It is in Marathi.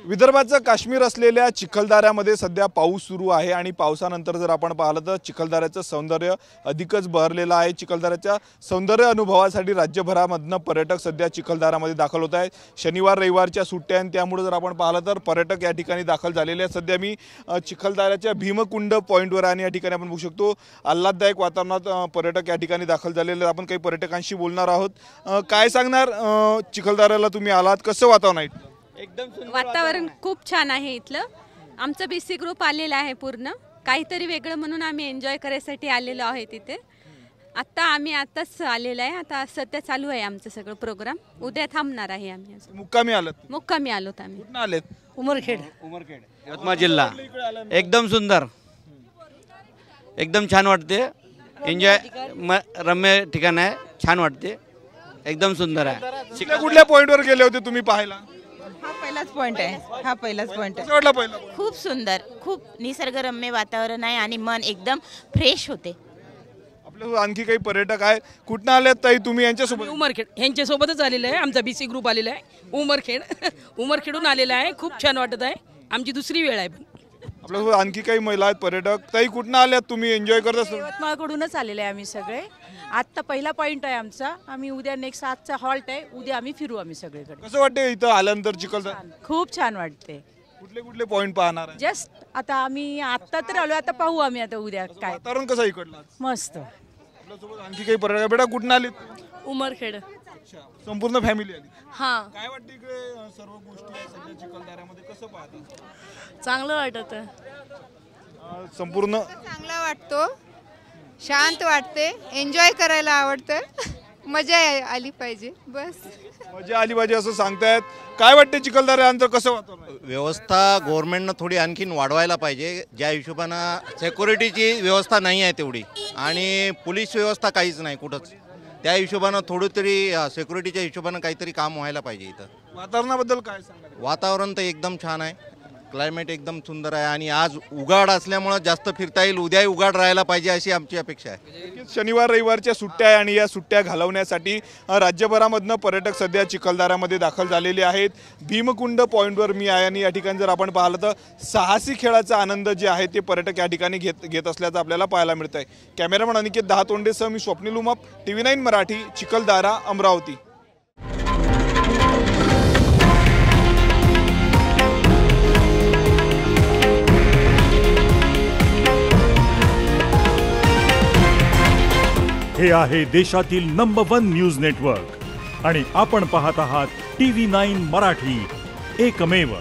विदर्भाचं काश्मीर असलेल्या चिखलदऱ्यामध्ये सध्या पाऊस सुरू आहे आणि पावसानंतर जर आपण पाहिलं तर चिखलदऱ्याचं सौंदर्य अधिकच बहरलेलं आहे। चिखलदऱ्याच्या सौंदर्य अनुभवासाठी राज्यभरामधनं पर्यटक सध्या चिखलदऱ्यामध्ये दाखल होत आहेत। शनिवार रविवारच्या सुट्ट्या आणि त्यामुळे जर आपण पाहिलं तर पर्यटक या ठिकाणी दाखल झालेले आहेत। सध्या मी चिखलदऱ्याच्या भीमकुंड पॉईंटवर आणि या ठिकाणी आपण बघू शकतो आल्हाददायक वातावरणात पर्यटक या ठिकाणी दाखल झालेले आहेत। आपण काही पर्यटकांशी बोलणार आहोत। काय सांगणार, चिखलदऱ्याला तुम्ही आलात, कसं वातावरण आहे? एकदम वातावरण खूप छान आहे इथलं। आमचं बीसी ग्रुप आलेला आहे पूर्ण, काहीतरी वेगळं म्हणून आम्ही एन्जॉय करायसाठी आलेलो आहे तिथे। आताच आलेलो आहे, आता सध्या चालू आहे आमचं सगळं प्रोग्राम। उद्या थांबणार आहे आम्ही। मुक्कामी आलात? मुक्कामी आलोत आम्ही। कुठून आलेत? उमरखेड यवतमाळ जिल्हा। एकदम सुंदर, एकदम छान वाटते, एन्जॉय रम्य ठिकाण आहे, छान वाटते, एकदम सुंदर आहे। कुठल्या पॉइंटवर गेले होते तुम्ही पाहायला? हा पहिलाच पॉइंट आहे, हा पहिलाच पॉइंट आहे। कसं वाटलं पहिला? खूप सुंदर, खूप निसर्गरम्य वातावरण आहे आणि मन एकदम फ्रेश होते। आपल्या आणखी काही पर्यटक आहेत, कुठून आलेत ताई तुम्ही? यांच्यासोबत? उमरखेड यांच्यासोबतच आलेलं आहे, आमचा बीसी ग्रुप आलेला आहे उमरखेडून आलेला आहे। खूप छान वाटत आहे, आमची दुसरी वेळ आहे। आपल्यासोबत आणखी काही महिला आहेत पर्यटक। ताई कुठून आल्यात तुम्ही? एन्जॉय करत असता? यवतमाळकडूनच आलेले आहे आम्ही सगळे। आत्ता पहिला पॉइंट आहे आमचा, आम्ही उद्या नेक्स्ट आजचा हॉल्ट आहे, उद्या आम्ही फिरू आम्ही सगळीकडे। कसं वाटते इथं आल्यानंतर चिखलदरा? खूप छान वाटते। कुठले कुठले पॉइंट पाहणार आहे? जस्ट आता आम्ही आत्ता तर आलो, आता पाहू आम्ही आता उद्या काय। वातावरण कसं इकडलं? मस्त। आपल्यासोबत आणखी काही पर्यटक। बेटा कुठून आलेत? उमरखेड। संपूर्ण फॅमिली आली? हां, काय वाटते इकडे सर्व गोष्टी आहेत सध्या चिखलदऱ्यामध्ये, कसं पाहता? चांगलं वाटत आहे। संपूर्ण चांगला वाटतो, शांत वाटते, एन्जॉय करायला आवडतं, मजा आली पाहिजे, बस मजा आली पाहिजे असं सांगतायत। काय वाटते चिखलदऱ्यानंतर कसं वातावरण? व्यवस्था गव्हर्नमेंटनं थोडी आणखीन वाढवायला पाहिजे। ज्या हिशोबानं सिक्युरिटीची व्यवस्था नाही आहे तेवढी, आणि पोलीस व्यवस्था काहीच नाही कुठंच, त्या हिशोबानं थोडी तरी सिक्युरिटीच्या हिशोबानं काहीतरी काम व्हायला पाहिजे इथं। वातावरणाबद्दल काय सांगणार? वातावरण तर एकदम छान आहे, क्लायमेट एकदम सुंदर आहे, आणि आज उघाड असल्यामुळं जास्त फिरता येईल, उद्याही उघाड राहायला पाहिजे अशी आमची अपेक्षा आहे। शनिवार रविवारच्या सुट्ट्या आहे आणि या सुट्ट्या घालवण्यासाठी राज्यभरामधनं पर्यटक सध्या चिखलदऱ्यामध्ये दाखल झालेले आहेत। भीमकुंड पॉईंटवर मी आहे आणि या ठिकाणी जर आपण पाहिलं तर साहसी खेळाचा आनंद जे आहे ते पर्यटक या ठिकाणी घेत असल्याचं आपल्याला पाहायला मिळत आहे। कॅमेरामन अनिकेत दहातोंडेसह मी स्वप्नील उमाप, TV9 मराठी, चिखलदरा, अमरावती। हे आहे देशातील नंबर 1 न्यूज नेटवर्क आणि आपण पाहत आहात TV9 मराठी, एकमेव।